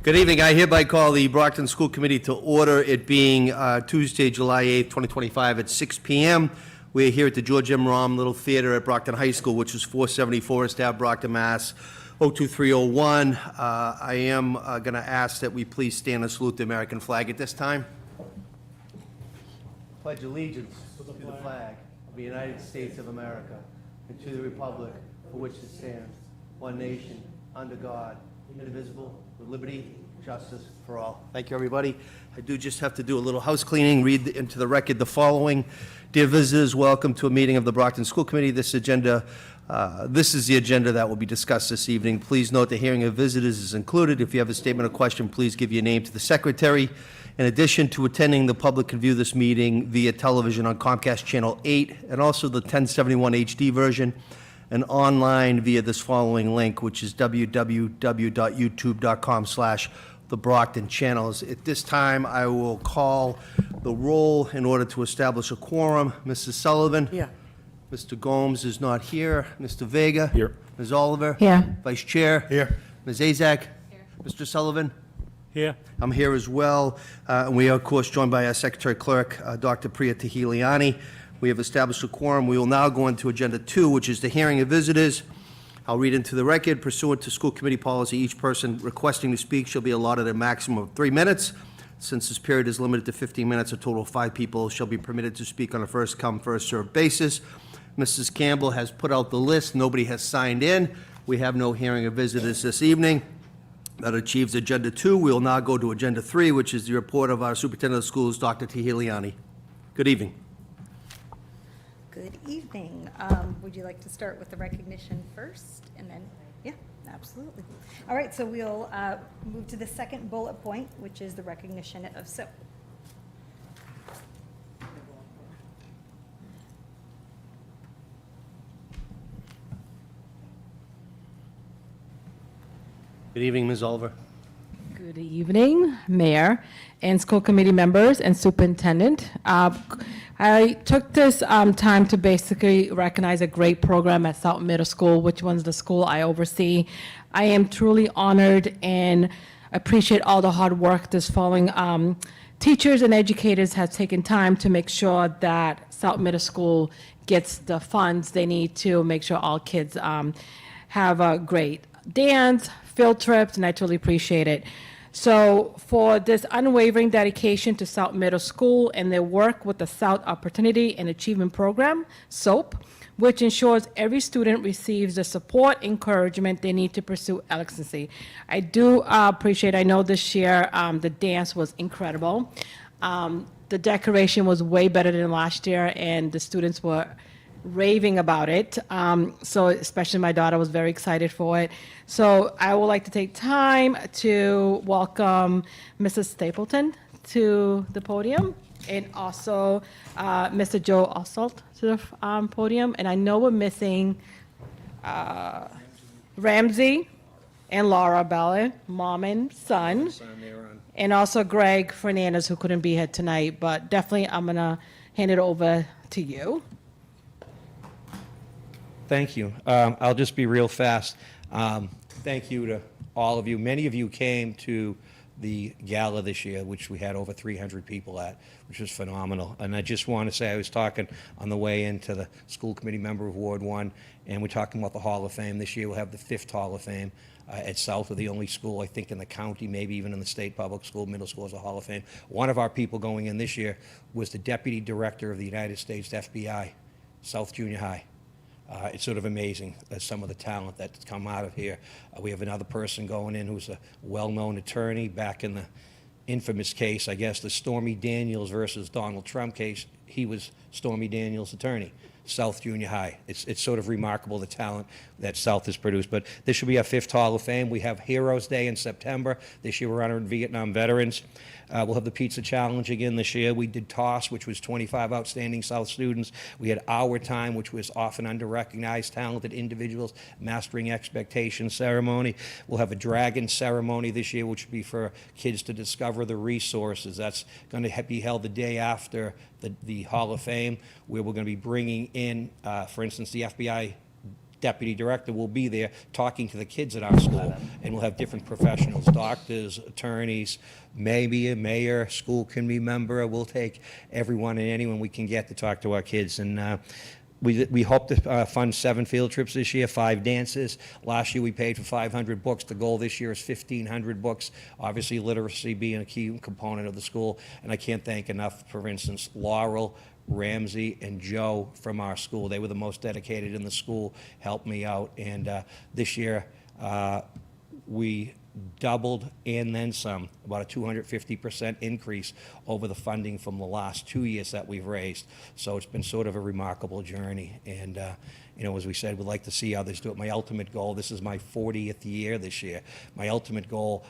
Good evening. I hereby call the Brockton School Committee to order, it being Tuesday, July 8th, 2025 at 6 p.m. We're here at the George M. Romm Little Theater at Brockton High School, which is 474 East Ave, Brockton, Mass. 02301. I am going to ask that we please stand and salute the American flag at this time. Pledge allegiance to the flag of the United States of America and to the republic for which it stands, one nation, under God, indivisible, with liberty, justice for all. Thank you, everybody. I do just have to do a little house cleaning, read into the record the following. Dear visitors, welcome to a meeting of the Brockton School Committee. This is the agenda that will be discussed this evening. Please note the hearing of visitors is included. If you have a statement or question, please give your name to the secretary. In addition to attending, the public can view this meeting via television on Comcast Channel 8 and also the 1071 HD version, and online via this following link, which is www.youtube.com/TheBrocktonChannels. At this time, I will call the roll in order to establish a quorum. Mrs. Sullivan? Here. Mr. Gomes is not here. Mr. Vega? Here. Ms. Oliver? Here. Vice Chair? Here. Ms. Azak? Here. Mr. Sullivan? Here. I'm here as well. And we are, of course, joined by our Secretary Clerk, Dr. Priya Tahiliani. We have established a quorum. We will now go into Agenda 2, which is the hearing of visitors. I'll read into the record. Pursuant to school committee policy, each person requesting to speak shall be allotted a maximum of 3 minutes. Since this period is limited to 15 minutes, a total of 5 people shall be permitted to speak on a first-come, first-served basis. Mrs. Campbell has put out the list. Nobody has signed in. We have no hearing of visitors this evening. That achieves Agenda 2. We will now go to Agenda 3, which is the report of our Superintendent of Schools, Dr. Tahiliani. Good evening. Good evening. Would you like to start with the recognition first? And then, yeah, absolutely. All right, so we'll move to the second bullet point, which is the recognition of SIP. Good evening, Ms. Oliver. Good evening, Mayor and school committee members and Superintendent. I took this time to basically recognize a great program at South Middle School, which one's the school I oversee. I am truly honored and appreciate all the hard work this following teachers and educators have taken time to make sure that South Middle School gets the funds they need to make sure all kids have a great dance, field trips, and I truly appreciate it. So for this unwavering dedication to South Middle School and their work with the South Opportunity and Achievement Program, SOAP, which ensures every student receives the support, encouragement they need to pursue excellency. I do appreciate, I know this year the dance was incredible. The decoration was way better than last year, and the students were raving about it. So especially my daughter was very excited for it. So I would like to take time to welcome Mrs. Stapleton to the podium, and also Mr. Joe Ossolt to the podium. And I know we're missing Ramsey and Laura Ballard, mom and son, and also Greg Fernandez, who couldn't be here tonight, but definitely I'm gonna hand it over to you. Thank you. I'll just be real fast. Thank you to all of you. Many of you came to the gala this year, which we had over 300 people at, which was phenomenal. And I just want to say, I was talking on the way into the school committee member of Ward 1, and we're talking about the Hall of Fame. This year we'll have the 5th Hall of Fame. At South, are the only school, I think, in the county, maybe even in the state public school, middle school, as a Hall of Fame. One of our people going in this year was the Deputy Director of the United States FBI, South Junior High. It's sort of amazing some of the talent that's come out of here. We have another person going in who's a well-known attorney back in the infamous case, I guess, the Stormy Daniels versus Donald Trump case. He was Stormy Daniels' attorney, South Junior High. It's sort of remarkable, the talent that South has produced. But this should be our 5th Hall of Fame. We have Heroes Day in September. This year we're honoring Vietnam veterans. We'll have the Pizza Challenge again this year. We did TOSS, which was 25 outstanding South students. We had Our Time, which was often under-recognized, talented individuals, mastering expectations ceremony. We'll have a Dragon ceremony this year, which will be for kids to discover the resources. That's going to be held the day after the Hall of Fame, where we're going to be bringing in, for instance, the FBI deputy director will be there talking to the kids at our school, and we'll have different professionals, doctors, attorneys, maybe a mayor, school committee member. We'll take everyone and anyone we can get to talk to our kids. And we hope to fund 7 field trips this year, 5 dances. Last year, we paid for 500 books. The goal this year is 1,500 books. Obviously, literacy being a key component of the school. And I can't thank enough, for instance, Laurel, Ramsey, and Joe from our school. They were the most dedicated in the school, helped me out. And this year, we doubled and then some, about a 250% increase over the funding from the last 2 years that we've raised. So it's been sort of a remarkable journey. And, you know, as we said, we'd like to see others do it. My ultimate goal, this is my 40th year this year, my ultimate goal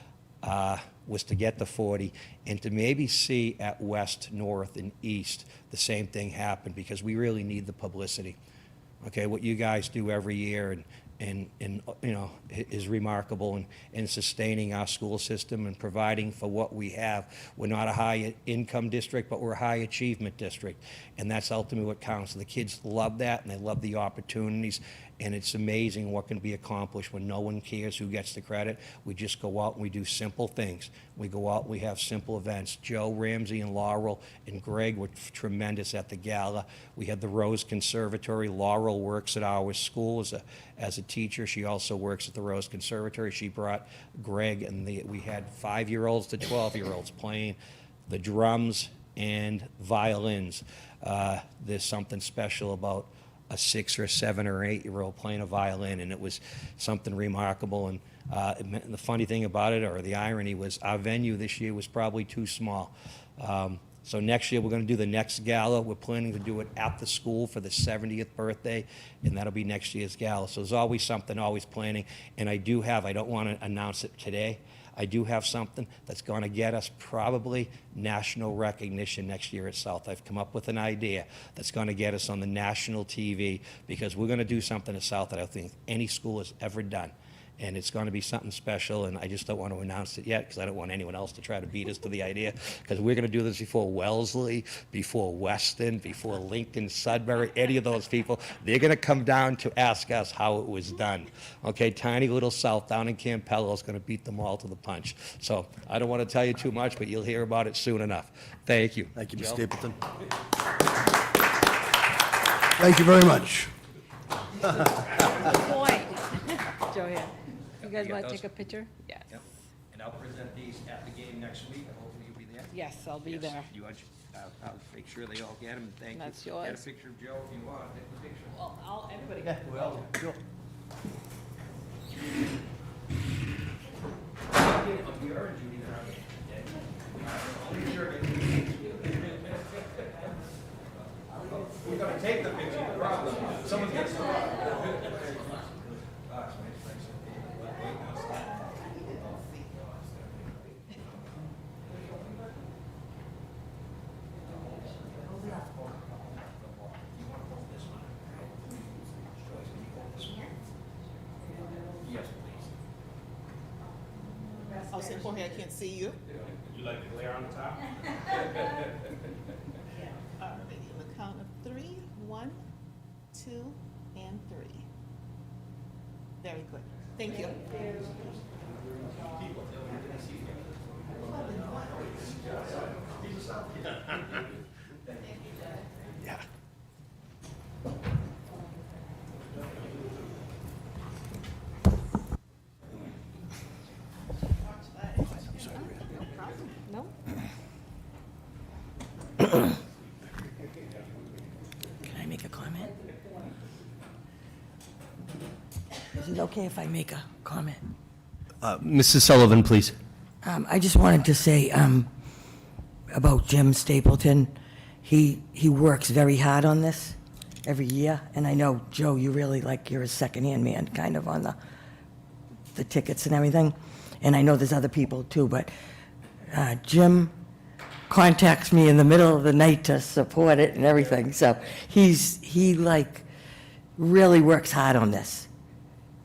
was to get to 40 and to maybe see at West, North, and East the same thing happen, because we really need the publicity. Okay, what you guys do every year and you know, is remarkable in sustaining our school system and providing for what we have. We're not a high income district, but we're a high achievement district, and that's ultimately what counts. The kids love that, and they love the opportunities, and it's amazing what can be accomplished when no one cares who gets the credit. We just go out and we do simple things. We go out and we have simple events. Joe, Ramsey, and Laurel and Greg were tremendous at the gala. We had the Rose Conservatory. Laurel works at our school as a teacher. She also works at the Rose Conservatory. She brought Greg, and we had 5-year-olds to 12-year-olds playing the drums and violins. There's something special about a 6 or 7 or 8-year-old playing a violin, and it was something remarkable. And the funny thing about it, or the irony, was our venue this year was probably too small. So next year, we're going to do the next gala. We're planning to do it at the school for the 70th birthday, and that'll be next year's gala. So there's always something, always planning. And I don't want to announce it today, I do have something that's going to get us probably national recognition next year at South. I've come up with an idea that's going to get us on the national TV, because we're going to do something at South that I don't think any school has ever done. And it's going to be something special, and I just don't want to announce it yet because I don't want anyone else to try to beat us to the idea, because we're going to do this before Wellesley, before Weston, before Lincoln, Sudbury, any of those people. They're going to come down to ask us how it was done. Okay, tiny little South down in Campello is going to beat them all to the punch. So I don't want to tell you too much, but you'll hear about it soon enough. Thank you. Thank you, Mr. Joe? Stapleton. Thank you very much. Good point. Joe, here. You guys Yeah, want to those- take a picture? Yes. Yep. And I'll present these at the game next week. Hopefully you'll be there. Yes, I'll be Yes. there. I'll make sure they all get them, and thank you. That's Get yours. a picture of Joe if you want. Take the picture. Well, everybody. Yeah, well, sure. We're gonna take the picture, the problem. Someone gets the Yes, please. I'll sit for here, I can't see you. Would you like the glare on the top? All right, on the count of 3, 1, 2, and 3. Very good. Thank you. Yeah. No? Can I make a comment? Is it okay if I make a comment? Mrs. Sullivan, please. I just wanted to say about Jim Stapleton. He works very hard on this every year, and I know, Joe, you really you're a second-hand man kind of on the tickets and everything. And I know there's other people too, but Jim contacts me in the middle of the night to support it and everything. So he really works hard on this.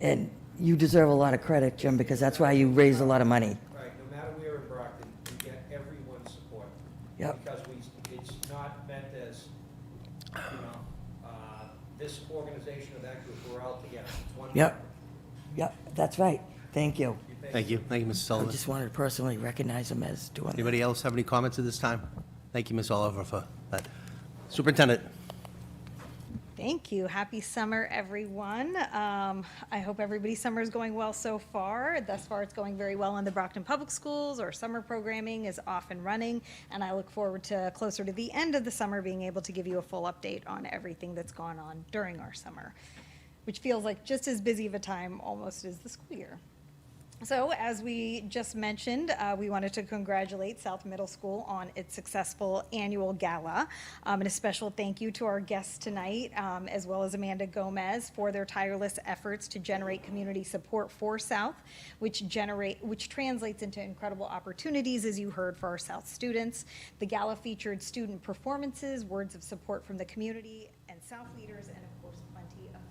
And you deserve a lot of credit, Jim, because that's why you raise a lot of money. Right, no matter where in Brockton, we get everyone's support. Yep. Because it's not meant as, this organization or that group, we're all together. Yep, yep, that's right. Thank you. Thank you. Thank you, Mrs. I Sullivan. just wanted to personally recognize him as doing that. Anybody else have any comments at this time? Thank you, Ms. Oliver, for that. Superintendent. Thank you. Happy summer, everyone. I hope everybody's summer is going well so far. Thus far, it's going very well in the Brockton Public Schools. Our summer programming is off and running, and I look forward to closer to the end of the summer being able to give you a full update on everything that's gone on during our summer, which feels like just as busy of a time almost as the school year. So, as we just mentioned, we wanted to congratulate South Middle School on its successful annual gala. And a special thank you to our guests tonight, as well as Amanda Gomez, for their tireless efforts to generate community support for South, which translates into incredible opportunities, as you heard, for our South students. The gala featured student performances, words of support from the community, and South leaders, and of course, plenty of fun.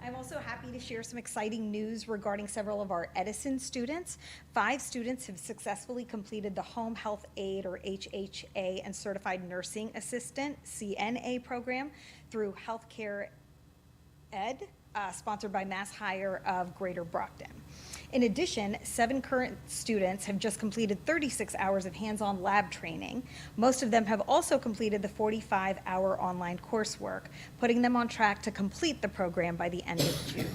I'm also happy to share some exciting news regarding several of our Edison students. 5 students have successfully completed the Home Health Aide, or HHA, and Certified Nursing Assistant, CNA program through Healthcare Ed, sponsored by Mass Hire of Greater Brockton. In addition, 7 current students have just completed 36 hours of hands-on lab training. Most of them have also completed the 45-hour online coursework, putting them on track to complete the program by the end of June.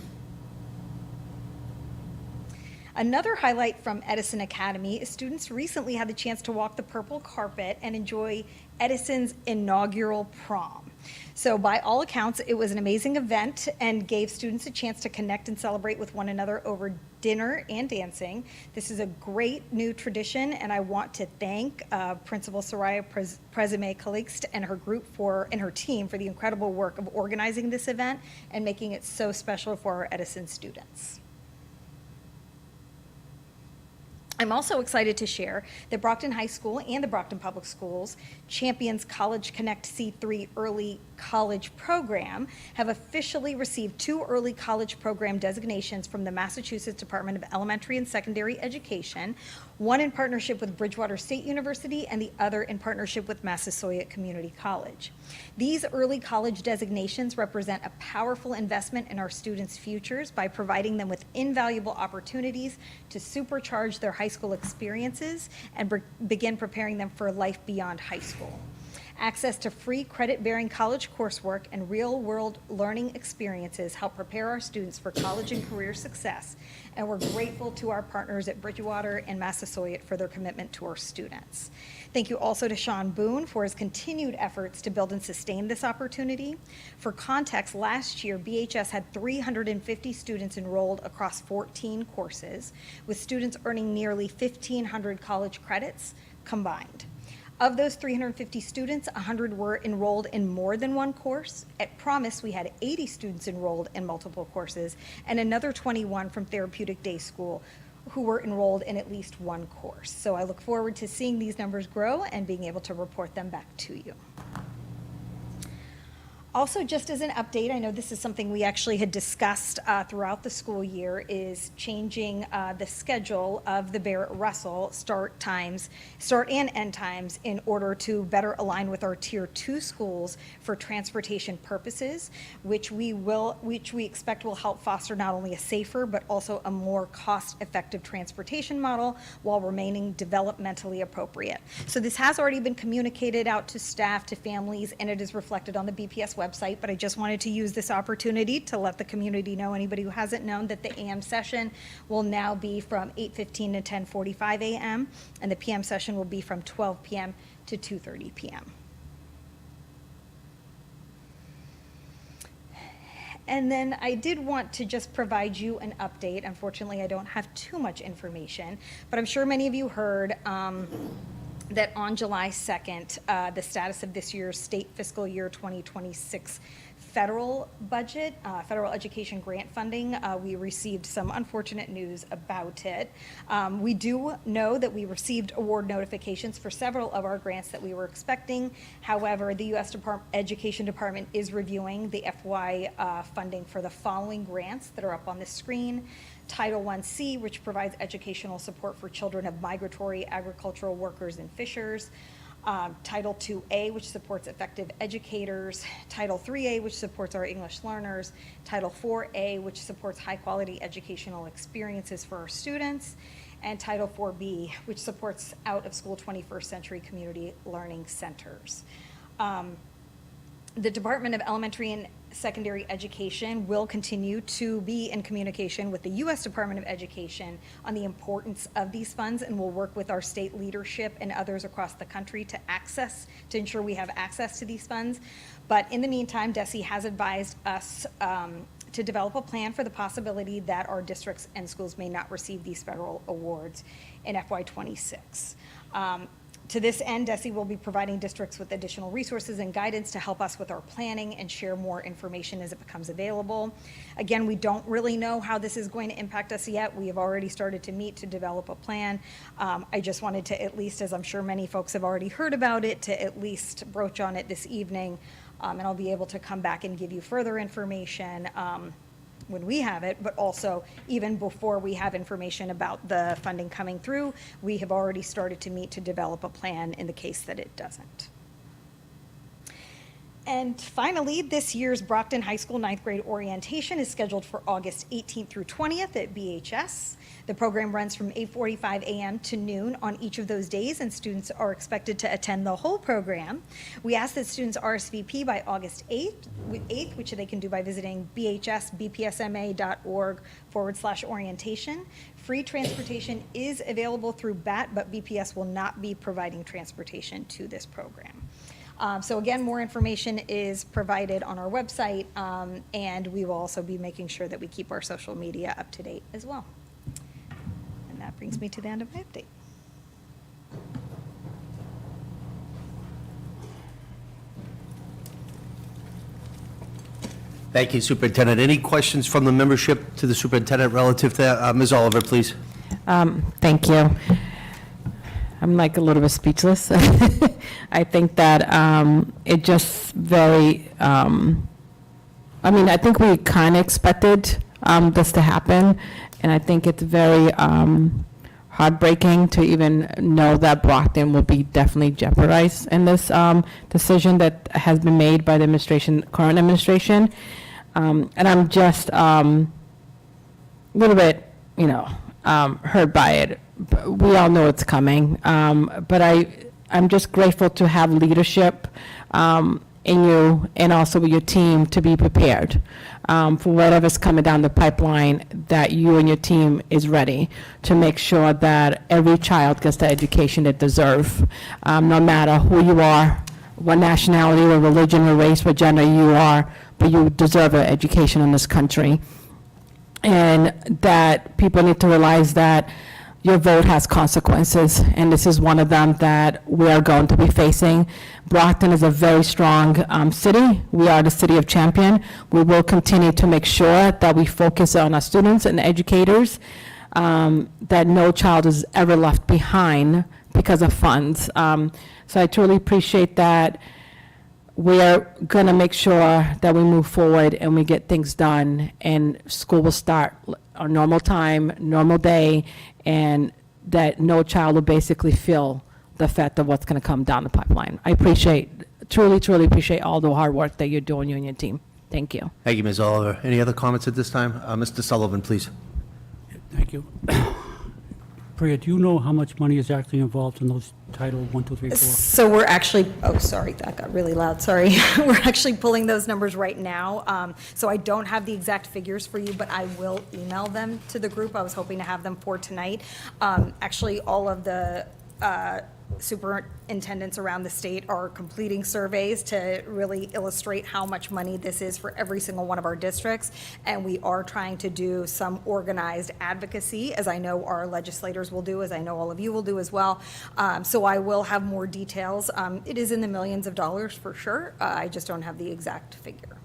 Another highlight from Edison Academy is students recently had the chance to walk the purple carpet and enjoy Edison's inaugural prom. So by all accounts, it was an amazing event and gave students a chance to connect and celebrate with one another over dinner and dancing. This is a great new tradition, and I want to thank Principal Soraya Presime Calixte and her group and her team for the incredible work of organizing this event and making it so special for our Edison students. I'm also excited to share that Brockton High School and the Brockton Public Schools Champions College Connect C3 Early College Program have officially received 2 early college program designations from the Massachusetts Department of Elementary and Secondary Education, one in partnership with Bridgewater State University and the other in partnership with Massasoit Community College. These early college designations represent a powerful investment in our students' futures by providing them with invaluable opportunities to supercharge their high school experiences and begin preparing them for life beyond high school. Access to free credit-bearing college coursework and real-world learning experiences help prepare our students for college and career success, and we're grateful to our partners at Bridgewater and Massasoit for their commitment to our students. Thank you also to Sean Boone for his continued efforts to build and sustain this opportunity. For context, last year, BHS had 350 students enrolled across 14 courses, with students earning nearly 1,500 college credits combined. Of those 350 students, 100 were enrolled in more than one course. At Promise, we had 80 students enrolled in multiple courses, and another 21 from Therapeutic Day School who were enrolled in at least one course. So I look forward to seeing these numbers grow and being able to report them back to you. Also, just as an update, I know this is something we actually had discussed throughout the school year, is changing the schedule of the Barrett Russell start and end times in order to better align with our Tier 2 schools for transportation purposes, which we expect will help foster not only a safer but also a more cost-effective transportation model while remaining developmentally appropriate. So this has already been communicated out to staff, to families, and it is reflected on the BPS website, but I just wanted to use this opportunity to let the community know, anybody who hasn't known, that the AM session will now be from 8:15 to 10:45 a.m., and the PM session will be from 12 p.m. to 2:30 p.m. And then I did want to just provide you an update. Unfortunately, I don't have too much information, but I'm sure many of you heard that on July 2nd, the status of this year's state fiscal year 2026 federal budget, federal education grant funding, we received some unfortunate news about it. We do know that we received award notifications for several of our grants that we were expecting. However, the U.S. Education Department is reviewing the FY funding for the following grants that are up on the screen. Title I-C, which provides educational support for children of migratory agricultural workers and fishers. Title IIA, which supports effective educators, Title IIIA, which supports our English learners, Title IVA, which supports high-quality educational experiences for our students, and Title IVB, which supports out-of-school 21st century community learning centers. The Department of Elementary and Secondary Education will continue to be in communication with the U.S. Department of Education on the importance of these funds, and will work with our state leadership and others across the country to ensure we have access to these funds. But in the meantime, DESE has advised us to develop a plan for the possibility that our districts and schools may not receive these federal awards in FY26. To this end, DESE will be providing districts with additional resources and guidance to help us with our planning and share more information as it becomes available. Again, we don't really know how this is going to impact us yet. We have already started to meet to develop a plan. I just wanted to, at least, as I'm sure many folks have already heard about it, to at least broach on it this evening. And I'll be able to come back and give you further information when we have it, but also even before we have information about the funding coming through, we have already started to meet to develop a plan in the case that it doesn't. And finally, this year's Brockton High School 9th grade orientation is scheduled for August 18th through 20th at BHS. The program runs from 8:45 a.m. to noon on each of those days, and students are expected to attend the whole program. We ask that students RSVP by August 8th, which they can do by visiting bhsbpsma.org/orientation. Free transportation is available through BAT, but BPS will not be providing transportation to this program. So again, more information is provided on our website, and we will also be making sure that we keep our social media up to date as well. And that brings me to the end of my update. Thank you, Superintendent. Any questions from the membership to the Superintendent relative to that? Ms. Oliver, please. Thank you. I'm like a little bit speechless. I think that it just very, I mean, I think we kind of expected this to happen, and I think it's very heartbreaking to even know that Brockton will be definitely jeopardized in this decision that has been made by the administration, current administration. And I'm just a little bit, hurt by it. We all know it's coming, but I'm just grateful to have leadership in you and also with your team to be prepared for whatever's coming down the pipeline, that you and your team is ready to make sure that every child gets the education they deserve, no matter who you are, what nationality or religion or race or gender you are, but you deserve an education in this country. And that people need to realize that your vote has consequences, and this is one of them that we are going to be facing. Brockton is a very strong city. We are the city of champion. We will continue to make sure that we focus on our students and educators, that no child is ever left behind because of funds. So I truly appreciate that. We're going to make sure that we move forward and we get things done, and school will start on normal time, normal day, and that no child will basically feel the effect of what's going to come down the pipeline. I truly appreciate all the hard work that you're doing, you and your team. Thank you. Thank you, Ms. Oliver. Any other comments at this time? Mr. Sullivan, please. Thank you. Priya, do you know how much money is actually involved in those Title 1, 2, 3, 4? So we're actually, oh, sorry, that got really loud, sorry. We're actually pulling those numbers right now. So I don't have the exact figures for you, but I will email them to the group. I was hoping to have them for tonight. Actually, all of the superintendents around the state are completing surveys to really illustrate how much money this is for every single one of our districts. And we are trying to do some organized advocacy, as I know our legislators will do, as I know all of you will do as well. So I will have more details. It is in the millions of dollars for sure. I just don't have the exact figure.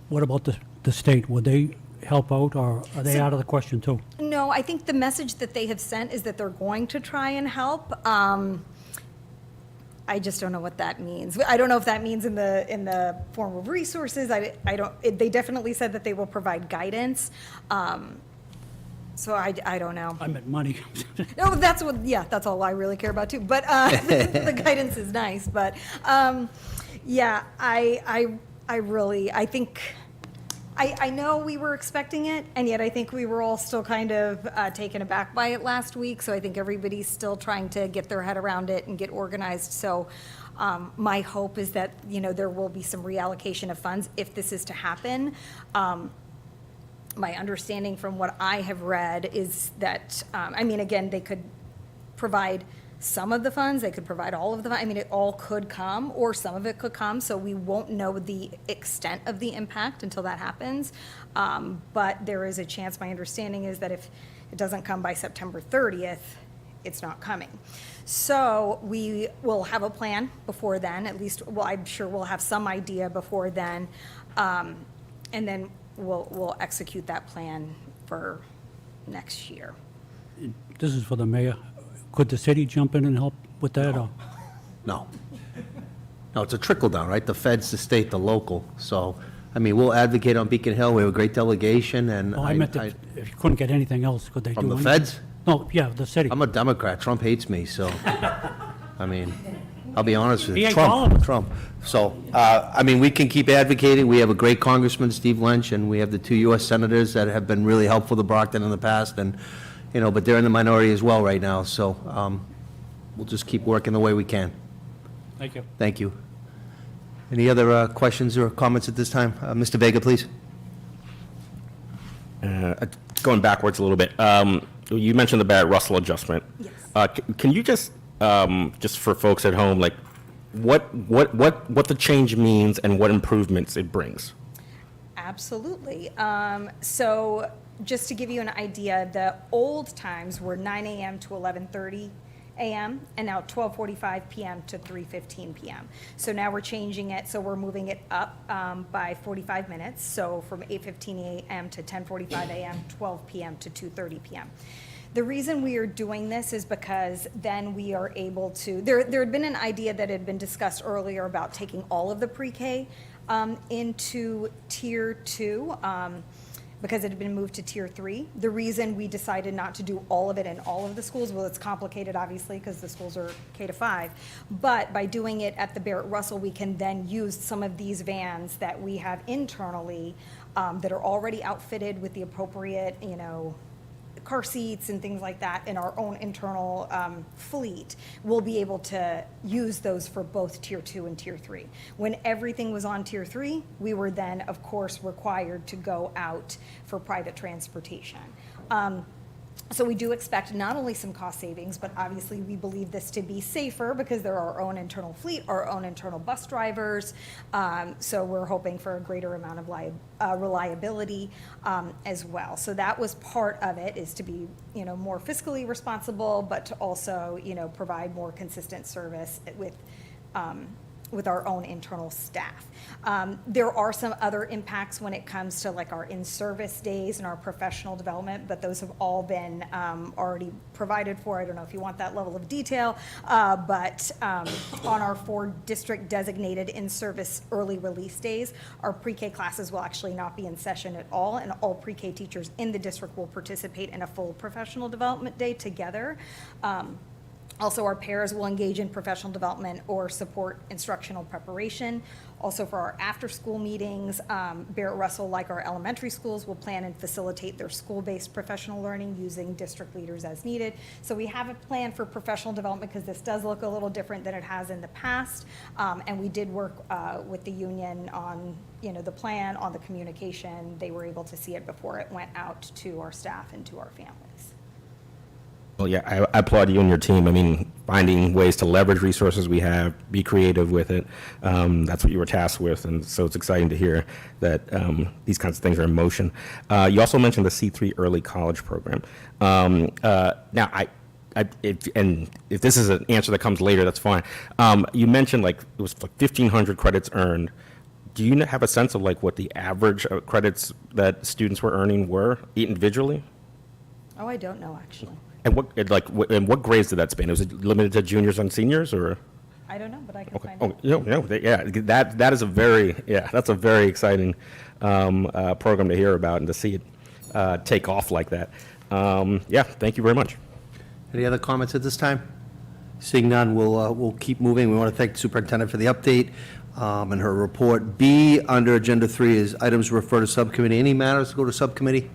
What about the state? Would they help out, or are they out of the question too? No, I think the message that they have sent is that they're going to try and help. I just don't know what that means. I don't know if that means in the form of resources. I don't. They definitely said that they will provide guidance. So I don't know. I meant money. No, that's what, yeah, that's all I really care about too. But the guidance is nice. But yeah, I think, I know we were expecting it, and yet I think we were all still kind of taken aback by it last week. So I think everybody's still trying to get their head around it and get organized. So my hope is that, there will be some reallocation of funds if this is to happen. My understanding from what I have read is that, again, they could provide some of the funds, they could provide all of them. It all could come, or some of it could come, so we won't know the extent of the impact until that happens. But there is a chance, my understanding is that if it doesn't come by September 30th, it's not coming. So we will have a plan before then, at least, well, I'm sure we'll have some idea before then. And then we'll execute that plan for next year. This is for the mayor. Could the city jump in and help with that? Or? No. No, it's a trickle down, right? The feds, the state, the local. So, we'll advocate on Beacon Hill. We have a great delegation, and No, I meant that if you couldn't get anything else, could they do from the anything? feds? No, yeah, the city. I'm a Democrat. Trump hates me, so, I'll be honest with He you. ain't calling us. Trump. So, we can keep advocating. We have a great Congressman, Steve Lynch, and we have the 2 U.S. senators that have been really helpful to Brockton in the past, and, but they're in the minority as well right now, so we'll just keep working the way we can. Thank you. Thank you. Any other questions or comments at this time? Mr. Vega, please. Going backwards a little bit, you mentioned the Barrett Russell adjustment. Yes. Can you just for folks at home, like what the change means and what improvements it brings? Absolutely. So just to give you an idea, the old times were 9 a.m. to 11:30 a.m. and now 12:45 p.m. to 3:15 p.m. So now we're changing it, so we're moving it up by 45 minutes. So from 8:15 a.m. to 10:45 a.m., 12 p.m. to 2:30 p.m. The reason we are doing this is because then we are able to, there had been an idea that had been discussed earlier about taking all of the pre-K into Tier 2, because it had been moved to Tier 3. The reason we decided not to do all of it in all of the schools, well, it's complicated, obviously, because the schools are K to 5, but by doing it at the Barrett Russell, we can then use some of these vans that we have internally that are already outfitted with the appropriate, car seats and things like that in our own internal fleet. We'll be able to use those for both Tier 2 and Tier 3. When everything was on Tier 3, we were then, of course, required to go out for private transportation. So we do expect not only some cost savings, but obviously we believe this to be safer because they're our own internal fleet, our own internal bus drivers. So we're hoping for a greater amount of reliability as well. So that was part of it, is to be, more fiscally responsible, but to also, provide more consistent service with our own internal staff. There are some other impacts when it comes to like our in-service days and our professional development, but those have all been already provided for. I don't know if you want that level of detail, but on our 4 district designated in-service early release days, our pre-K classes will actually not be in session at all, and all pre-K teachers in the district will participate in a full professional development day together. Also, our pairs will engage in professional development or support instructional preparation. Also, for our after-school meetings, Barrett Russell, like our elementary schools, will plan and facilitate their school-based professional learning using district leaders as needed. So we have a plan for professional development because this does look a little different than it has in the past. And we did work with the union on, the plan, on the communication. They were able to see it before it went out to our staff and to our families. Well, yeah, I applaud you and your team. Finding ways to leverage resources we have, be creative with it. That's what you were tasked with, and so it's exciting to hear that these kinds of things are in motion. You also mentioned the C3 Early College Program. Now, if this is an answer that comes later, that's fine. You mentioned it was 1,500 credits earned. Do you have a sense of what the average credits that students were earning were individually? Oh, I don't know, actually. And what grades did that span? Was it limited to juniors and seniors, or? I don't know, but I can find out. That's a very exciting program to hear about and to see it. take off like that. Yeah, thank you very much. Any other comments at this time? Seeing none, we'll keep moving. We want to thank the superintendent for the update and her report. B, under Agenda 3, is items referred to subcommittee. Any matters to go to subcommittee?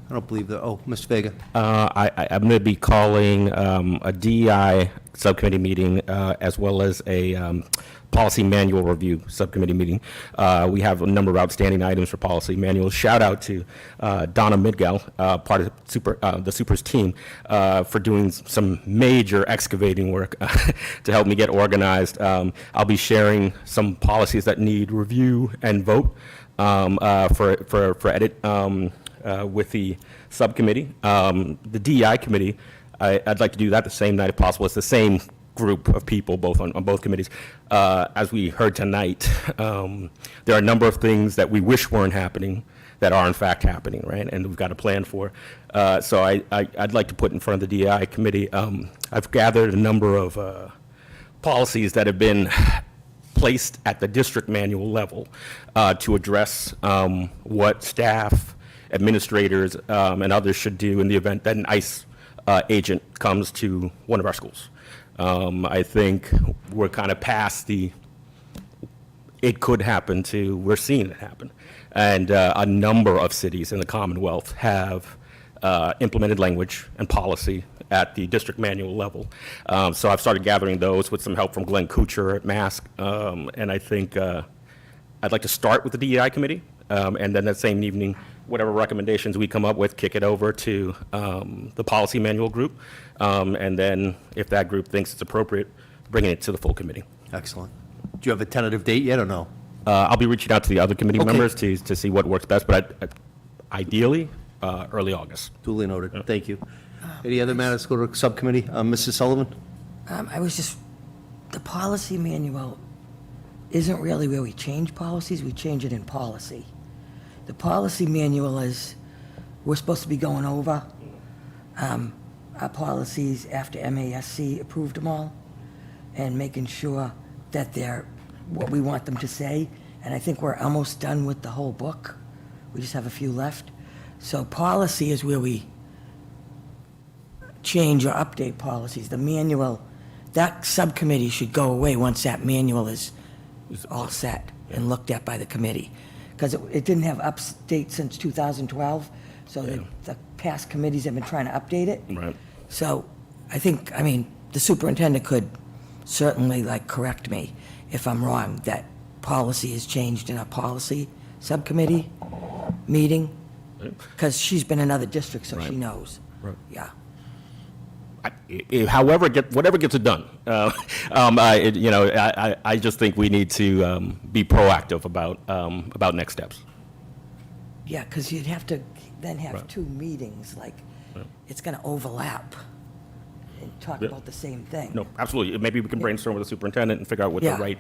I don't believe that. Oh, Mr. Vega. I'm going to be calling a DEI subcommittee meeting as well as a policy manual review subcommittee meeting. We have a number of outstanding items for policy manuals. Shout out to Donna Midgal, part of the Super's team, for doing some major excavating work to help me get organized. I'll be sharing some policies that need review and vote for edit with the subcommittee. The DEI committee, I'd like to do that the same night if possible. It's the same group of people, both on both committees. As we heard tonight, there are a number of things that we wish weren't happening that are in fact happening, right? And we've got a plan for. So I'd like to put in front of the DEI committee. I've gathered a number of policies that have been placed at the district manual level to address what staff, administrators, and others should do in the event that an ICE agent comes to one of our schools. I think we're kind of past it could happen to, we're seeing it happen. And a number of cities in the Commonwealth have implemented language and policy at the district manual level. So I've started gathering those with some help from Glenn Kuchar at Mask. And I think I'd like to start with the DEI committee, and then that same evening, whatever recommendations we come up with, kick it over to the policy manual group. And then if that group thinks it's appropriate, bringing it to the full committee. Excellent. Do you have a tentative date yet or no? I'll be reaching out to the other committee Okay. members to see what works best, but ideally, early August. Duly noted. Thank you. Any other matters to go to subcommittee? Mrs. Sullivan? The policy manual isn't really where we change policies, we change it in policy. The policy manual is, we're supposed to be going over our policies after MASC approved them all and making sure that they're what we want them to say. And I think we're almost done with the whole book. We just have a few left. So policy is where we change or update policies. The manual, that subcommittee should go away once that manual is all set and looked at by the committee. Because it didn't have update since 2012, so the past committees have been trying to update it. Right. So I think, the superintendent could certainly correct me if I'm wrong, that policy is changed in a policy subcommittee meeting, because she's been in other districts, so she knows. Right. Yeah. Whatever gets it done. I just think we need to be proactive about next steps. Yeah, because you'd have to then have two meetings, it's going to overlap and talk about the same thing. No, absolutely. Maybe we can brainstorm with the superintendent and figure out what Yeah. the right.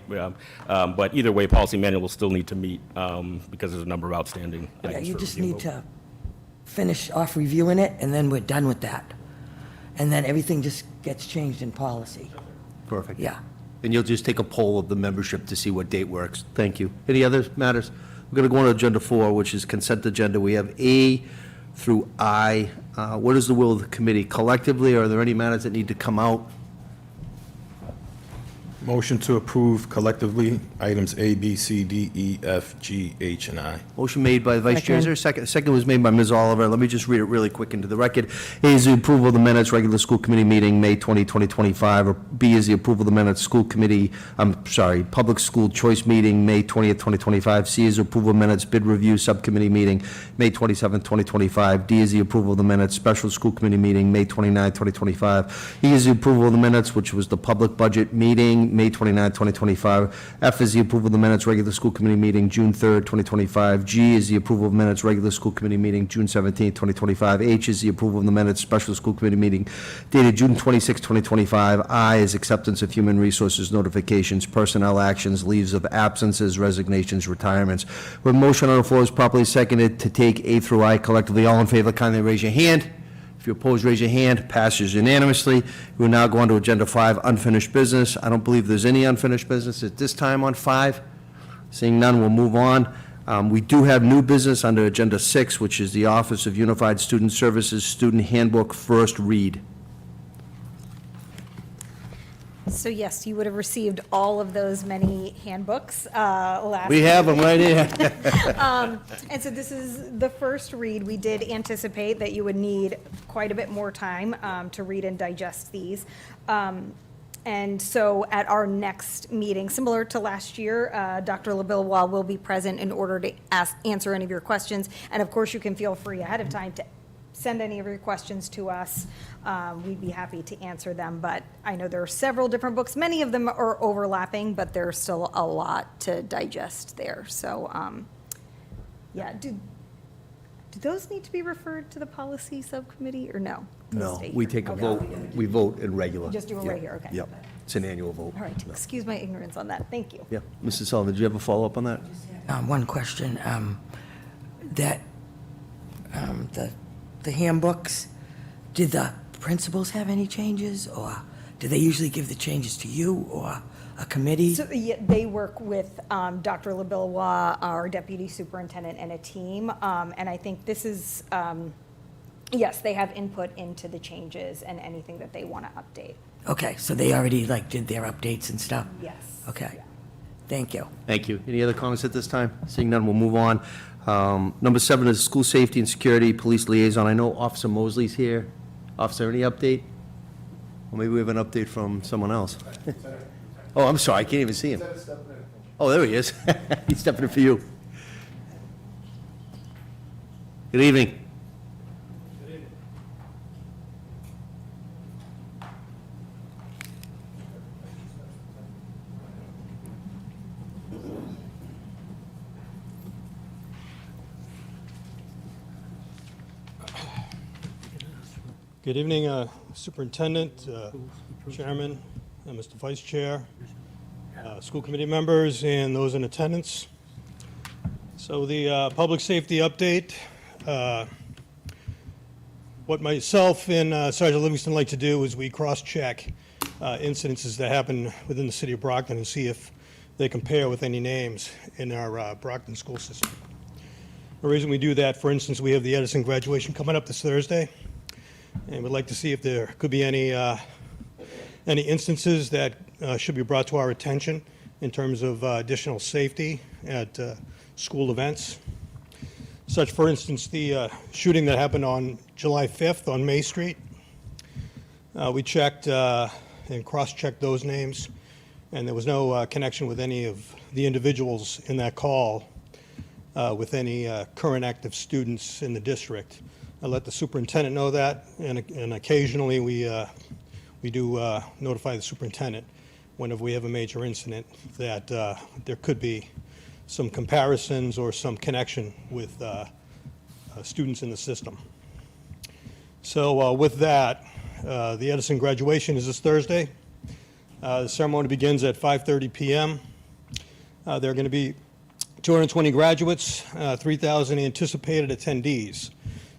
But either way, policy manual will still need to meet because there's a number of outstanding Yeah, items you for just review. need to finish off reviewing it, and then we're done with that. And then everything just gets changed in policy. Perfect. Yeah. And you'll just take a poll of the membership to see what date works. Thank you. Any other matters? We're going to go on to Agenda 4, which is consent agenda. We have A through I. What is the will of the committee? Collectively, are there any matters that need to come out? Motion to approve collectively items A, B, C, D, E, F, G, H, and I. Motion made by the Vice Chair. Is there a second? Second was made by Ms. Oliver. Let me just read it really quick into the record. A is the approval of the minutes, regular school committee meeting, May 20, 2025. Or B is the approval of the minutes, public school choice meeting, May 20th, 2025. C is approval of minutes, bid review subcommittee meeting, May 27th, 2025. D is the approval of the minutes, special school committee meeting, May 29, 2025. E is the approval of the minutes, which was the public budget meeting, May 29, 2025. F is the approval of the minutes, regular school committee meeting, June 3rd, 2025. G is the approval of minutes, regular school committee meeting, June 17th, 2025. H is the approval of the minutes, special school committee meeting dated June 26, 2025. I is acceptance of human resources notifications, personnel actions, leaves of absences, resignations, retirements. With motion on the floor is properly seconded to take A through I collectively. All in favor, kindly raise your hand. If you're opposed, raise your hand. Passes unanimously. We will now go on to Agenda 5, unfinished business. I don't believe there's any unfinished business at this time on 5. Seeing none, we'll move on. We do have new business under Agenda 6, which is the Office of Unified Student Services Student Handbook First Read. So yes, you would have received all of those many handbooks last. We have them right here. And so this is the first read. We did anticipate that you would need quite a bit more time to read and digest these. And so at our next meeting, similar to last year, Dr. LaBillois will be present in order to answer any of your questions. And of course, you can feel free ahead of time to send any of your questions to us. We'd be happy to answer them, but I know there are several different books. Many of them are overlapping, but there's still a lot to digest there. So, yeah, do those need to be referred to the policy subcommittee or no? Those No, stay we here? take a Okay. vote. We vote in regular. Just do it right here, okay. Yep, it's an annual vote. All right, excuse my ignorance on that. Thank you. Yeah, Mrs. Sullivan, did you have a follow-up on that? One question, that, the handbooks, did the principals have any changes, or do they usually give the changes to you or a committee? So, yeah, they work with Dr. LaBillois, our deputy superintendent, and a team. And I think this is, yes, they have input into the changes and anything that they want to update. Okay, so they already, like, did their updates and stuff? Yes. Okay, Yeah. thank you. Thank you. Any other comments at this time? Seeing none, we'll move on. Number 7 is School Safety and Security Police Liaison. I know Officer Mosley's here. Officer, any update? Or maybe we have an update from someone else. Oh, I'm sorry, I can't even see him. Oh, there he is. He's stepping in for you. Good evening. Good evening, Superintendent, Chairman, and Mr. Vice Chair, school committee members, and those in attendance. So the public safety update, what myself and Sergeant Livingston like to do is we cross-check incidences that happen within the city of Brockton and see if they compare with any names in our Brockton school system. The reason we do that, for instance, we have the Edison graduation coming up this Thursday, and we'd like to see if there could be any instances that should be brought to our attention in terms of additional safety at school events. Such, for instance, the shooting that happened on July 5th on May Street. We checked and cross-checked those names, and there was no connection with any of the individuals in that call with any current active students in the district. I let the superintendent know that, and occasionally we do notify the superintendent whenever we have a major incident that there could be some comparisons or some connection with students in the system. So with that, the Edison graduation is this Thursday. The ceremony begins at 5:30 p.m. There are going to be 220 graduates, 3,000 anticipated attendees.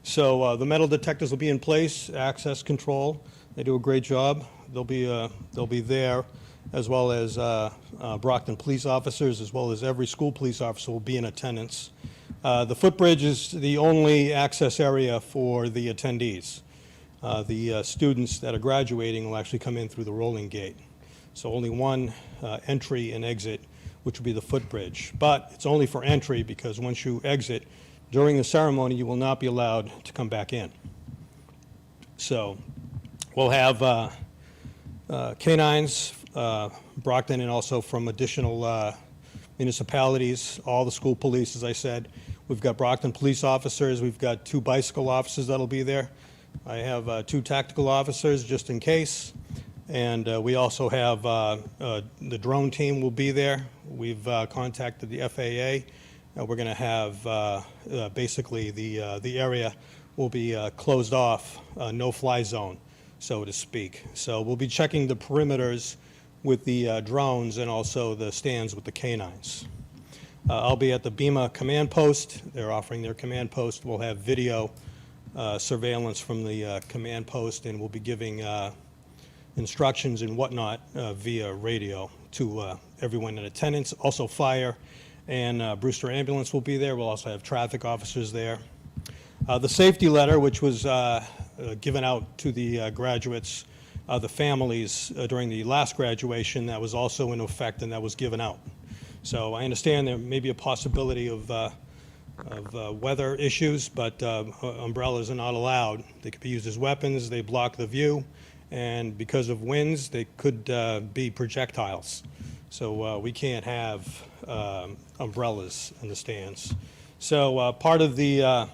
So the metal detectors will be in place, access control. They do a great job. They'll be there, as well as Brockton police officers, as well as every school police officer will be in attendance. The footbridge is the only access area for the attendees. The students that are graduating will actually come in through the rolling gate. So only one entry and exit, which will be the footbridge. But it's only for entry because once you exit, during the ceremony, you will not be allowed to come back in. So we'll have canines, Brockton, and also from additional municipalities, all the school police, as I said. We've got Brockton police officers. We've got 2 bicycle officers that'll be there. I have 2 tactical officers just in case. And we also have the drone team will be there. We've contacted the FAA. We're going to have basically the area will be closed off, no-fly zone, so to speak. So we'll be checking the perimeters with the drones and also the stands with the canines. I'll be at the BEMA command post. They're offering their command post. We'll have video surveillance from the command post, and we'll be giving instructions and whatnot via radio to everyone in attendance. Also fire and Brewster Ambulance will be there. We'll also have traffic officers there. The safety letter, which was given out to the graduates, the families during the last graduation, that was also in effect and that was given out. So I understand there may be a possibility of weather issues, but umbrellas are not allowed. They could be used as weapons, they block the view, and because of winds, they could be projectiles. So we can't have umbrellas in the stands. So part of the,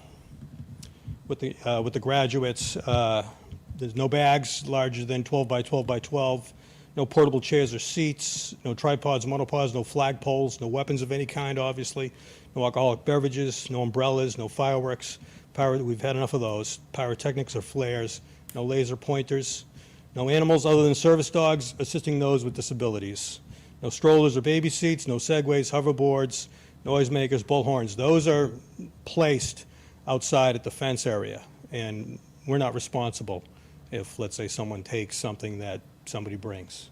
with the graduates, there's no bags larger than 12 by 12 by 12, no portable chairs or seats, no tripods, monopods, no flagpoles, no weapons of any kind, obviously, no alcoholic beverages, no umbrellas, no fireworks. We've had enough of those. Pyrotechnics or flares, no laser pointers, no animals other than service dogs assisting those with disabilities, no strollers or baby seats, no segways, hoverboards, noisemakers, bullhorns. Those are placed outside at the fence area, and we're not responsible if, let's say, someone takes something that somebody brings.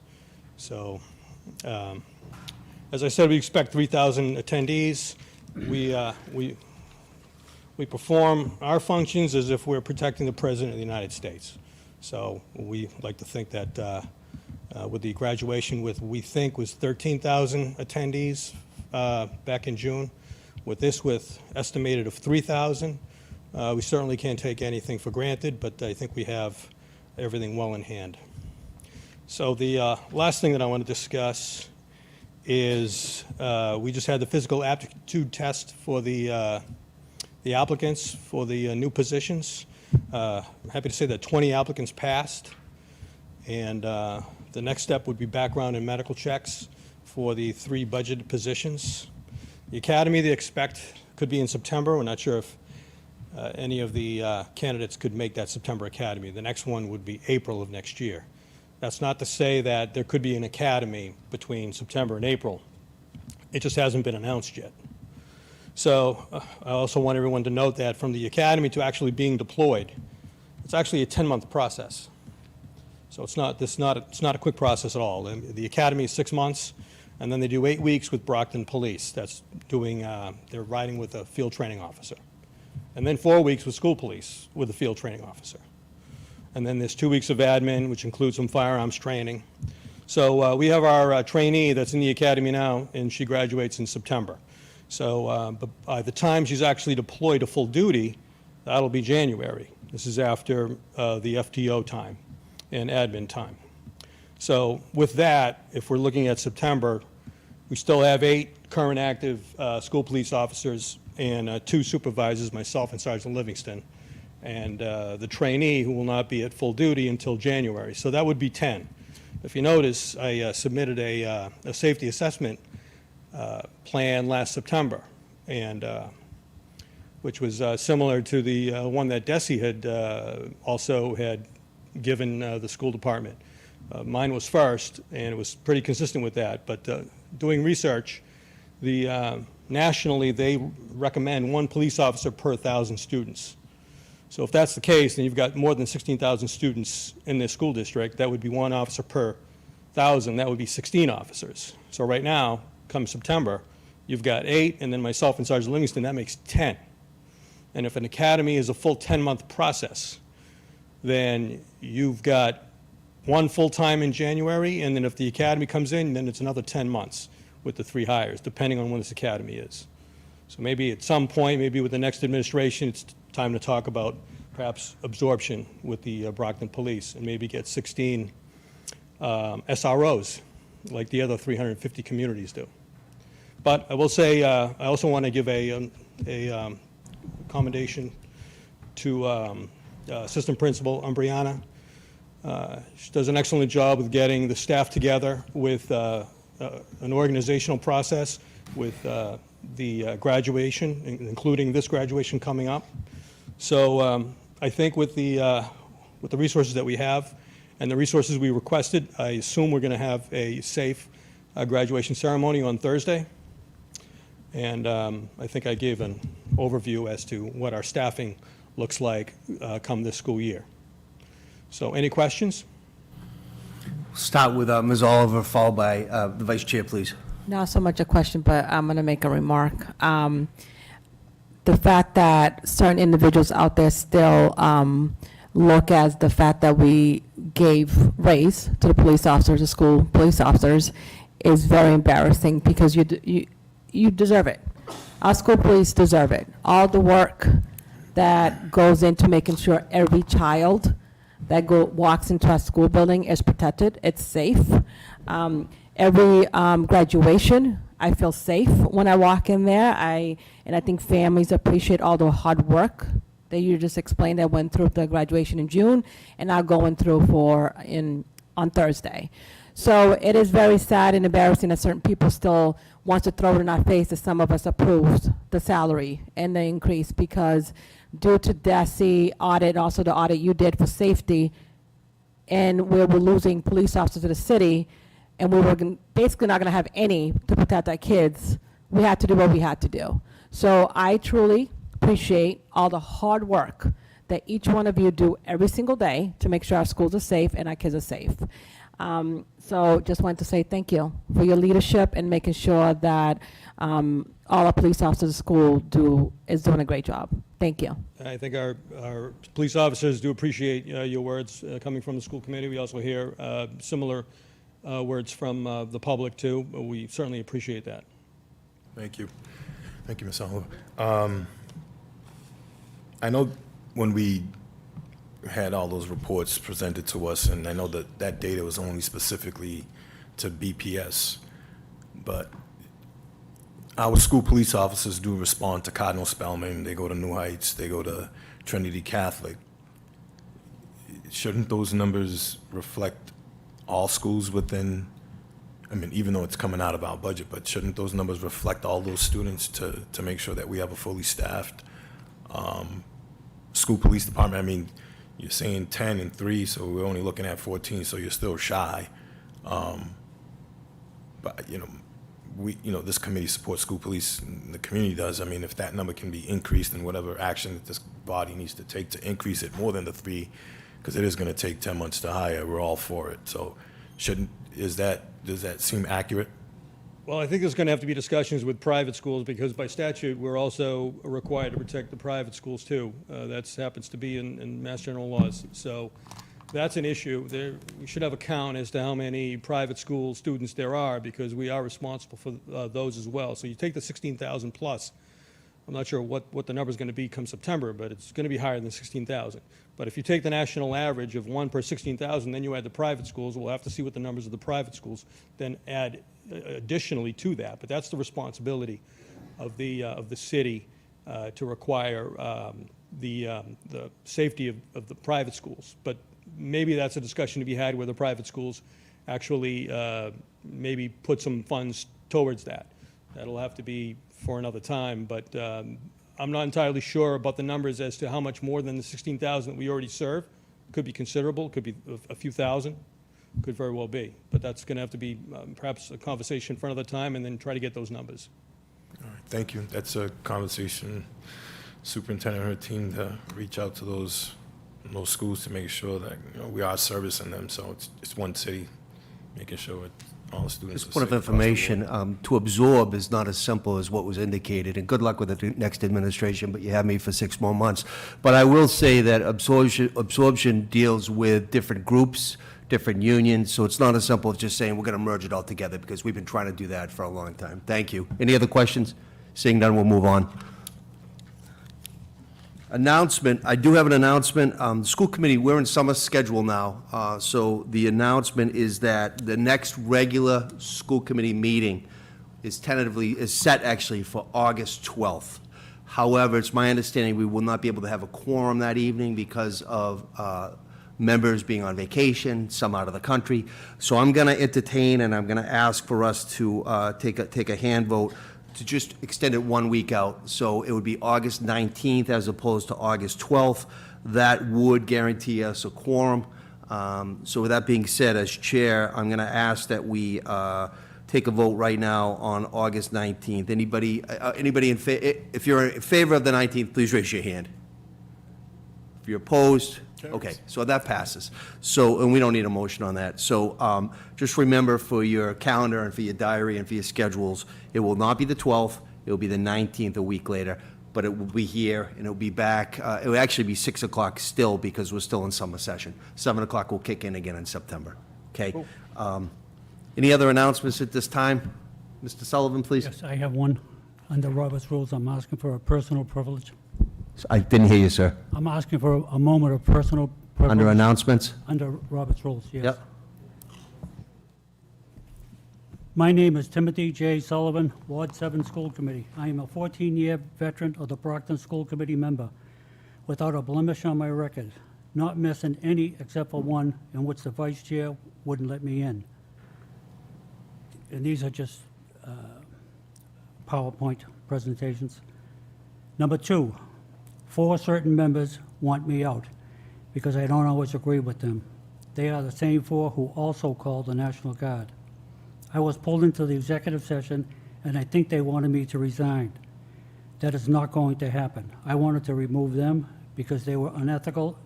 So, as I said, we expect 3,000 attendees. We perform our functions as if we're protecting the President of the United States. So we like to think that with the graduation we think was 13,000 attendees back in June. With this, estimated of 3,000, we certainly can't take anything for granted, but I think we have everything well in hand. So the last thing that I want to discuss is we just had the physical aptitude test for the applicants for the new positions. I'm happy to say that 20 applicants passed, and the next step would be background and medical checks for the 3 budgeted positions. The academy they expect could be in September. We're not sure if any of the candidates could make that September academy. The next one would be April of next year. That's not to say that there could be an academy between September and April. It just hasn't been announced yet. So I also want everyone to note that from the academy to actually being deployed, it's actually a 10-month process. So it's not a quick process at all. The academy is 6 months, and then they do 8 weeks with Brockton Police. That's doing, they're riding with a field training officer. And then 4 weeks with school police with a field training officer. And then there's 2 weeks of admin, which includes some firearms training. So we have our trainee that's in the academy now, and she graduates in September. So but by the time she's actually deployed to full duty, that'll be January. This is after the FTO time and admin time. So with that, if we're looking at September, we still have 8 current active school police officers and 2 supervisors, myself and Sergeant Livingston, and the trainee who will not be at full duty until January. So that would be 10. If you notice, I submitted a safety assessment plan last September, and which was similar to the one that Desi had also had given the school department. Mine was first, and it was pretty consistent with that. But doing research, nationally they recommend 1 police officer per 1,000 students. So if that's the case, then you've got more than 16,000 students in this school district. That would be 1 officer per 1,000. That would be 16 officers. So right now, come September, you've got 8, and then myself and Sergeant Livingston, that makes 10. And if an academy is a full 10-month process, then you've got 1 full-time in January, and then if the academy comes in, then it's another 10 months with the 3 hires, depending on when this academy is. So maybe at some point, maybe with the next administration, it's time to talk about perhaps absorption with the Brockton Police and maybe get 16 SROs like the other 350 communities do. But I will say, I also want to give a commendation to Assistant Principal Umbriana. She does an excellent job with getting the staff together with an organizational process with the graduation, including this graduation coming up. So I think with the resources that we have and the resources we requested, I assume we're going to have a safe graduation ceremony on Thursday. And I think I gave an overview as to what our staffing looks like come this school year. So any questions? Start with Ms. Oliver, followed by the Vice Chair, please. Not so much a question, but I'm going to make a remark. The fact that certain individuals out there still look at the fact that we gave raise to the police officers, the school police officers, is very embarrassing because you deserve it. Our school police deserve it. All the work that goes into making sure every child that walks into our school building is protected, it's safe. Every graduation, I feel safe when I walk in there. And I think families appreciate all the hard work that you just explained that went through the graduation in June and now going through on Thursday. So it is very sad and embarrassing that certain people still want to throw it in our face that some of us approved the salary and the increase because due to DESE audit, also the audit you did for safety, and where we're losing police officers to the city, and we were basically not going to have any to protect our kids, we had to do what we had to do. So I truly appreciate all the hard work that each one of you do every single day to make sure our schools are safe and our kids are safe. So just wanted to say thank you for your leadership and making sure that all our police officers at school is doing a great job. Thank you. I think our police officers do appreciate your words coming from the school committee. We also hear similar words from the public, too. We certainly appreciate that. Thank you. Thank you, Ms. Oliver. I know when we had all those reports presented to us, and I know that that data was only specifically to BPS, but our school police officers do respond to Cardinal Spellman, they go to New Heights, they go to Trinity Catholic. Shouldn't those numbers reflect all schools within, I mean, even though it's coming out of our budget, but shouldn't those numbers reflect all those students to make sure that we have a fully staffed school police department? I mean, you're saying 10 and 3, so we're only looking at 14, so you're still shy. But, this committee supports school police, and the community does. I mean, if that number can be increased in whatever action that this body needs to take to increase it more than the 3, because it is going to take 10 months to hire, we're all for it. So does that seem accurate? Well, I think there's going to have to be discussions with private schools because by statute, we're also required to protect the private schools too. That happens to be in Mass General laws. So that's an issue. We should have a count as to how many private school students there are because we are responsible for those as well. So you take the 16,000 plus. I'm not sure what the number is going to be come September, but it's going to be higher than 16,000. But if you take the national average of 1 per 16,000, then you add the private schools. We'll have to see what the numbers of the private schools then add additionally to that. But that's the responsibility of the city to require the safety of the private schools. But maybe that's a discussion to be had where the private schools actually maybe put some funds towards that. That'll have to be for another time, but I'm not entirely sure about the numbers as to how much more than the 16,000 that we already serve. It could be considerable, it could be a few thousand, could very well be. But that's going to have to be perhaps a conversation for another time and then try to get those numbers. All right, thank you. That's a conversation, superintendent and her team to reach out to those schools to make sure that we are servicing them. So it's one city, making sure all the students. Just point of information, to absorb is not as simple as what was indicated, and good luck with the next administration, but you have me for 6 more months. But I will say that absorption deals with different groups, different unions, so it's not as simple as just saying we're going to merge it all together, because we've been trying to do that for a long time. Thank you. Any other questions? Seeing none, we'll move on. Announcement, I do have an announcement. The school committee, we're in summer schedule now, so the announcement is that the next regular school committee meeting is set actually for August 12th. However, it's my understanding we will not be able to have a quorum that evening because of members being on vacation, some out of the country. So I'm going to entertain and I'm going to ask for us to take a hand vote to just extend it 1 week out. So it would be August 19th as opposed to August 12th. That would guarantee us a quorum. So with that being said, as chair, I'm going to ask that we take a vote right now on August 19th. Anybody if you're in favor of the 19th, please raise your hand. If you're opposed, Okay, so that passes. So, and we don't need a motion on that. So just remember for your calendar and for your diary and for your schedules, it will not be the 12th, it will be the 19th, a week later, but it will be here, and it will be back, it will actually be 6 o'clock still, because we're still in summer session. 7 o'clock will kick in again in September, okay? Any other announcements at this time? Mr. Sullivan, please. Yes, I have one. Under Robert's rules, I'm asking for a personal privilege. I didn't hear you, sir. I'm asking for a moment of personal privilege. Under announcements? Under Robert's rules, yes. Yep. My name is Timothy J. Sullivan, Ward 7 School Committee. I am a 14-year veteran of the Brockton School Committee member, without a blemish on my record, not missing any except for one in which the vice chair wouldn't let me in. And these are just PowerPoint presentations. Number 2, 4 certain members want me out because I don't always agree with them. They are the same 4 who also called the National Guard. I was pulled into the executive session, and I think they wanted me to resign. That is not going to happen. I wanted to remove them because they were unethical,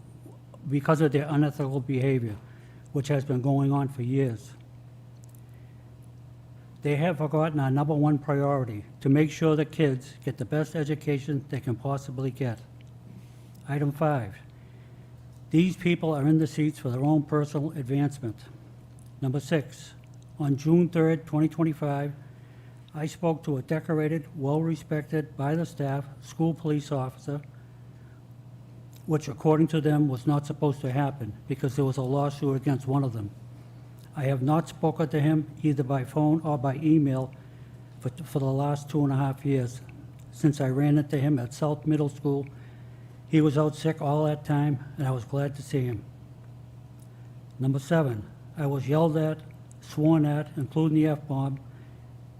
because of their unethical behavior, which has been going on for years. They have forgotten our number 1 priority, to make sure the kids get the best education they can possibly get. Item 5, these people are in the seats for their own personal advancement. Number 6, on June 3rd, 2025, I spoke to a decorated, well-respected by the staff school police officer, which according to them was not supposed to happen because there was a lawsuit against one of them. I have not spoken to him either by phone or by email for the last 2.5 years. Since I ran into him at South Middle School, he was out sick all that time, and I was glad to see him. Number 7, I was yelled at, sworn at, including the F-bomb,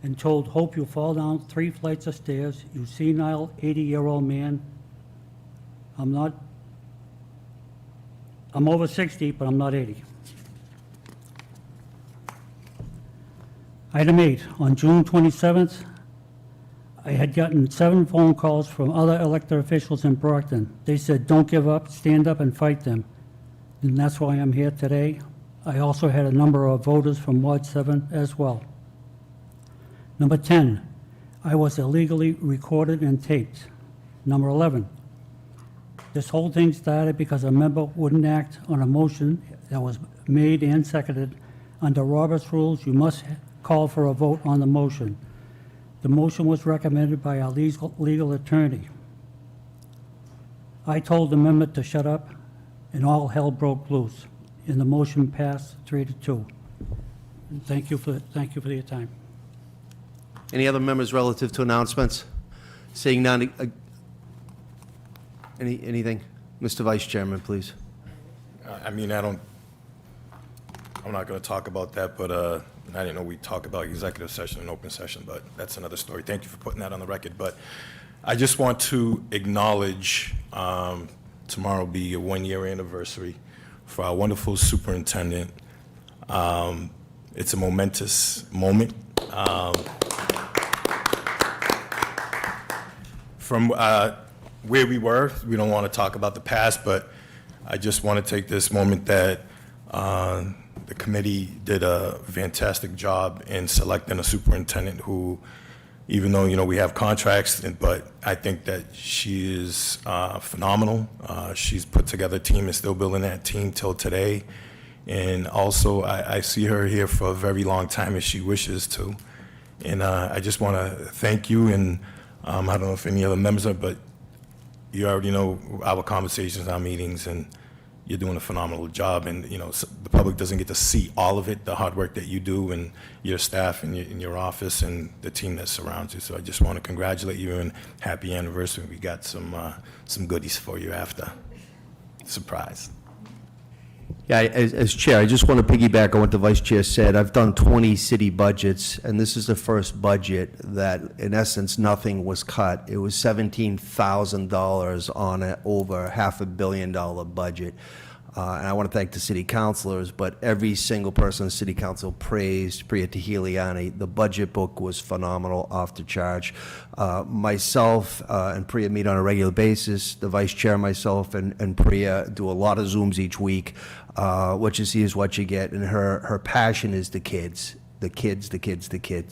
and told, "Hope you fall down 3 flights of stairs, you senile 80-year-old man." I'm over 60, but I'm not 80. Item 8, on June 27th, I had gotten 7 phone calls from other elected officials in Brockton. They said, "Don't give up, stand up and fight them." And that's why I'm here today. I also had a number of voters from Ward 7 as well. Number 10, I was illegally recorded and taped. Number 11, this whole thing started because a member wouldn't act on a motion that was made and seconded. Under Robert's rules, you must call for a vote on the motion. The motion was recommended by our legal attorney. I told the member to shut up, and all hell broke loose, and the motion passed 3-2. And thank you for your time. Any other members relative to announcements? Seeing none, anything? Mr. Vice Chairman, please. I mean, I'm not going to talk about that, but I didn't know we'd talk about executive session and open session, but that's another story. Thank you for putting that on the record. But I just want to acknowledge tomorrow will be a 1-year anniversary for our wonderful superintendent. It's a momentous moment. From where we were, we don't want to talk about the past, but I just want to take this moment that the committee did a fantastic job in selecting a superintendent who, even though, we have contracts, but I think that she is phenomenal. She's put together a team and still building that team till today. And also, I see her here for a very long time if she wishes to. And I just want to thank you, and I don't know if any other members are, but you already know our conversations, our meetings, and you're doing a phenomenal job. And, the public doesn't get to see all of it, the hard work that you do and your staff and your office and the team that surrounds you. So I just want to congratulate you and happy anniversary. We got some goodies for you after. Surprise. Yeah, as chair, I just want to piggyback on what the vice chair said. I've done 20 city budgets, and this is the first budget that, in essence, nothing was cut. It was $17,000 on an over $500 million budget. And I want to thank the city councilors, but every single person on the city council praised Priya Tahiliani. The budget book was phenomenal, off the charge. Myself and Priya meet on a regular basis. The vice chair, myself, and Priya do a lot of Zooms each week. What you see is what you get, and her passion is the kids. The kids.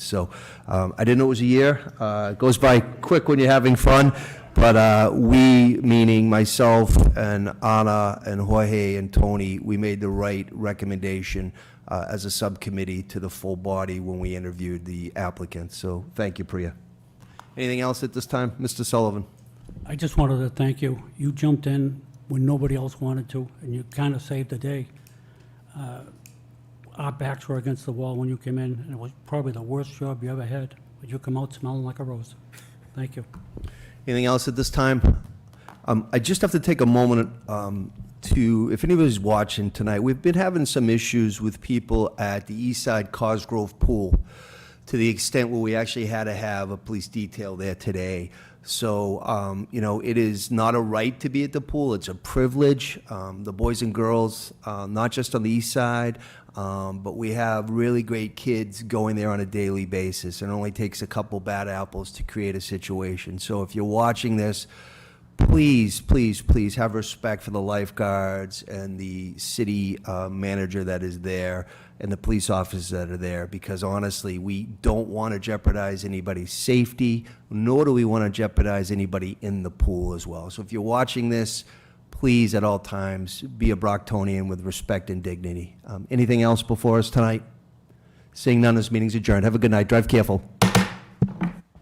So I didn't know it was a year. It goes by quick when you're having fun. But we, meaning myself and Anna and Jorge and Tony, we made the right recommendation as a subcommittee to the full body when we interviewed the applicants. So thank you, Priya. Anything else at this time? Mr. Sullivan? I just wanted to thank you. You jumped in when nobody else wanted to, and you kind of saved the day. Our backs were against the wall when you came in, and it was probably the worst job you ever had, but you come out smelling like a rose. Thank you. Anything else at this time? I just have to take a moment if anybody's watching tonight, we've been having some issues with people at the East Side Cosgrove Pool, to the extent where we actually had to have a police detail there today. So, it is not a right to be at the pool, it's a privilege. The boys and girls, not just on the east side, but we have really great kids going there on a daily basis. It only takes a couple bad apples to create a situation. So if you're watching this, please, please, please have respect for the lifeguards and the city manager that is there and the police officers that are there, because honestly, we don't want to jeopardize anybody's safety, nor do we want to jeopardize anybody in the pool as well. So if you're watching this, please at all times be a Brocktonian with respect and dignity. Anything else before us tonight? Seeing none, this meeting's adjourned. Have a good night. Drive careful.